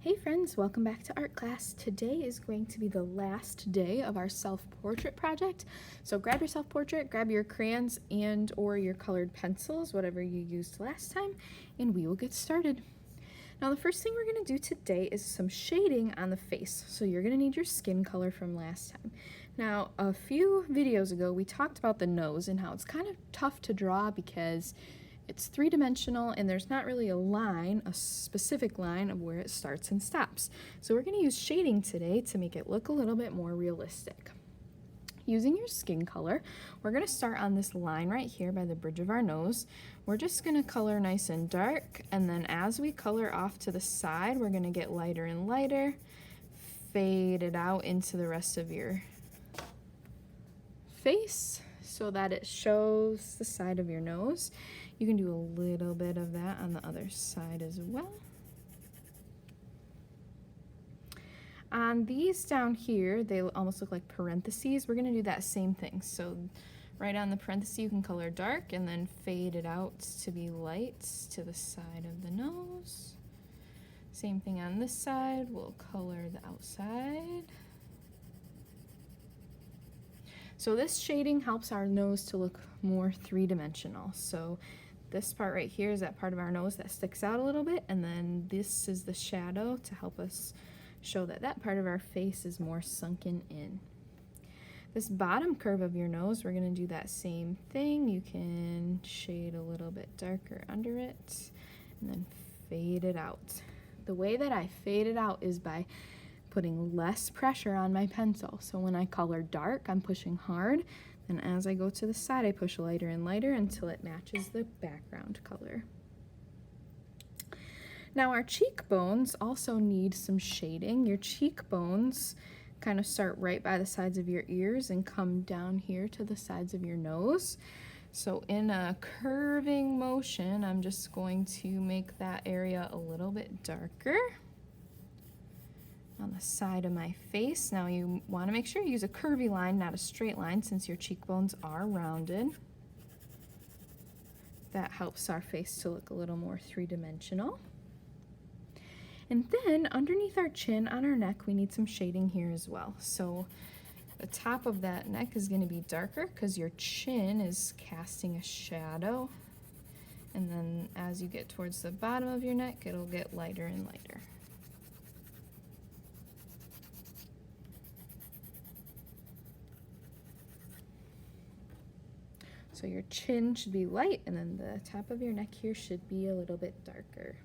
Hey friends, welcome back to art class. Today is going to be the last day of our self-portrait project. So grab your self-portrait, grab your crayons and or your colored pencils, whatever you used last time, and we will get started. Now the first thing we're going to do today is some shading on the face. So you're going to need your skin color from last time. Now a few videos ago we talked about the nose and how it's kind of tough to draw because it's three-dimensional and there's not really a line, a specific line of where it starts and stops. So we're going to use shading today to make it look a little bit more realistic. Using your skin color, we're going to start on this line right here by the bridge of our nose. We're just going to color nice and dark, and then as we color off to the side, we're going to get lighter and lighter, fade it out into the rest of your face so that it shows the side of your nose. You can do a little bit of that on the other side as well. On these down here, they almost look like parentheses. We're going to do that same thing. So right on the parenthesis, you can color dark and then fade it out to be light to the side of the nose. Same thing on this side. We'll color the outside. So this shading helps our nose to look more three-dimensional. So this part right here is that part of our nose that sticks out a little bit, and then this is the shadow to help us show that that part of our face is more sunken in. This bottom curve of your nose, we're going to do that same thing. You can shade a little bit darker under it and then fade it out. The way that I fade it out is by putting less pressure on my pencil. So when I color dark, I'm pushing hard, and as I go to the side, I push lighter and lighter until it matches the background color. Now our cheekbones also need some shading. Your cheekbones kind of start right by the sides of your ears and come down here to the sides of your nose. So in a curving motion, I'm just going to make that area a little bit darker on the side of my face. Now you want to make sure you use a curvy line, not a straight line, since your cheekbones are rounded. That helps our face to look a little more three-dimensional. And then underneath our chin on our neck, we need some shading here as well. So the top of that neck is going to be darker because your chin is casting a shadow. And then as you get towards the bottom of your neck, it'll get lighter and lighter. So your chin should be light, and then the top of your neck here should be a little bit darker.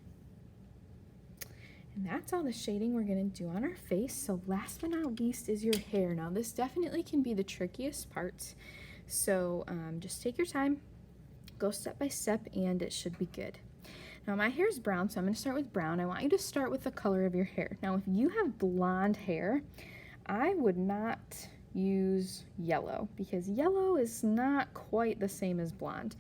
And that's all the shading we're going to do on our face. So last but not least is your hair. Now this definitely can be the trickiest part. So just take your time, go step by step, and it should be good. Now my hair is brown, so I'm going to start with brown. I want you to start with the color of your hair. Now if you have blonde hair, I would not use yellow because yellow is not quite the same as blonde.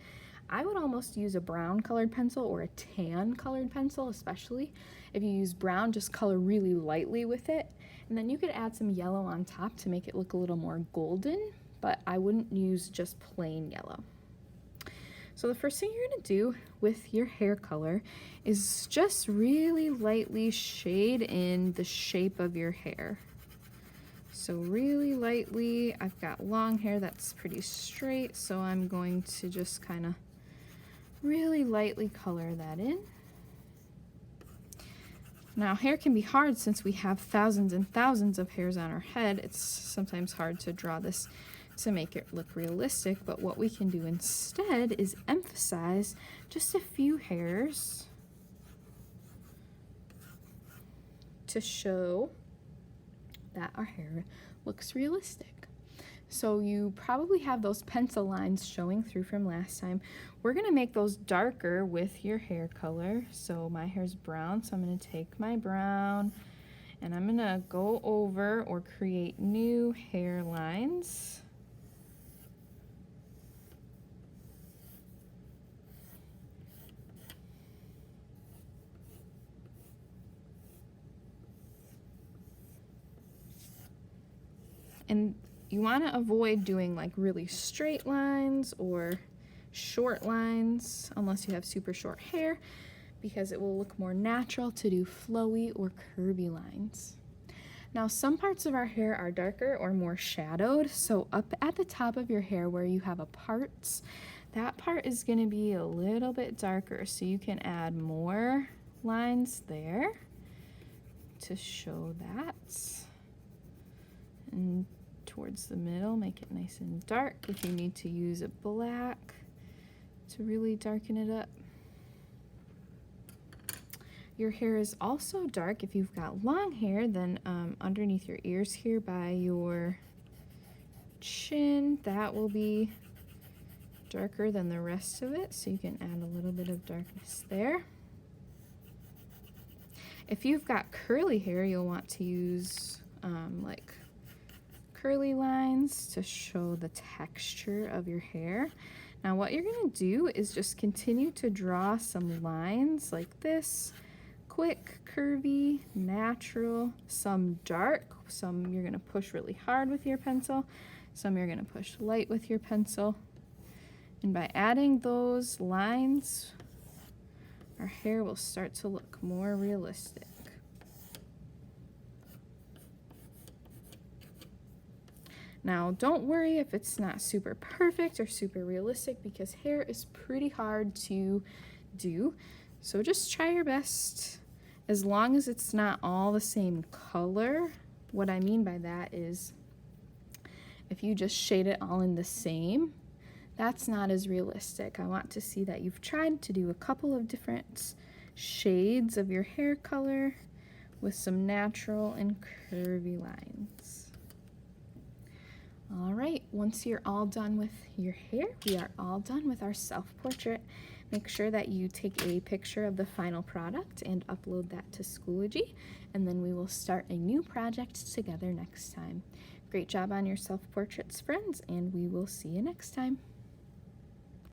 I would almost use a brown colored pencil or a tan colored pencil, especially. If you use brown, just color really lightly with it, and then you could add some yellow on top to make it look a little more golden, but I wouldn't use just plain yellow. So the first thing you're going to do with your hair color is just really lightly shade in the shape of your hair. So really lightly, I've got long hair that's pretty straight, so I'm going to just kind of really lightly color that in. Now hair can be hard since we have thousands and thousands of hairs on our head. It's sometimes hard to draw this to make it look realistic, but what we can do instead is emphasize just a few hairs to show that our hair looks realistic. So you probably have those pencil lines showing through from last time. We're going to make those darker with your hair color. So my hair's brown, so I'm going to take my brown and I'm going to go over or create new hair lines. And you want to avoid doing like really straight lines or short lines unless you have super short hair, because it will look more natural to do flowy or curvy lines. Now, some parts of our hair are darker or more shadowed, so up at the top of your hair where you have a parts, that part is going to be a little bit darker, so you can add more lines there to show that. And towards the middle, make it nice and dark. If you need to use a black to really darken it up. Your hair is also dark if you've got long hair, then underneath your ears here by your chin, that will be darker than the rest of it, so you can add a little bit of darkness there. If you've got curly hair, you'll want to use like curly lines to show the texture of your hair. Now what you're going to do is just continue to draw some lines like this. Quick, curvy, natural, some dark, some you're going to push really hard with your pencil, some you're going to push light with your pencil. And by adding those lines, our hair will start to look more realistic. Now, don't worry if it's not super perfect or super realistic, because hair is pretty hard to do. So just try your best. As long as it's not all the same color. What I mean by that is if you just shade it all in the same, that's not as realistic. I want to see that you've tried to do a couple of different shades of your hair color with some natural and curvy lines. All right, once you're all done with your hair, we are all done with our self-portrait. Make sure that you take a picture of the final product and upload that to Schoology, and then we will start a new project together next time. Great job on your self-portraits, friends, and we will see you next time.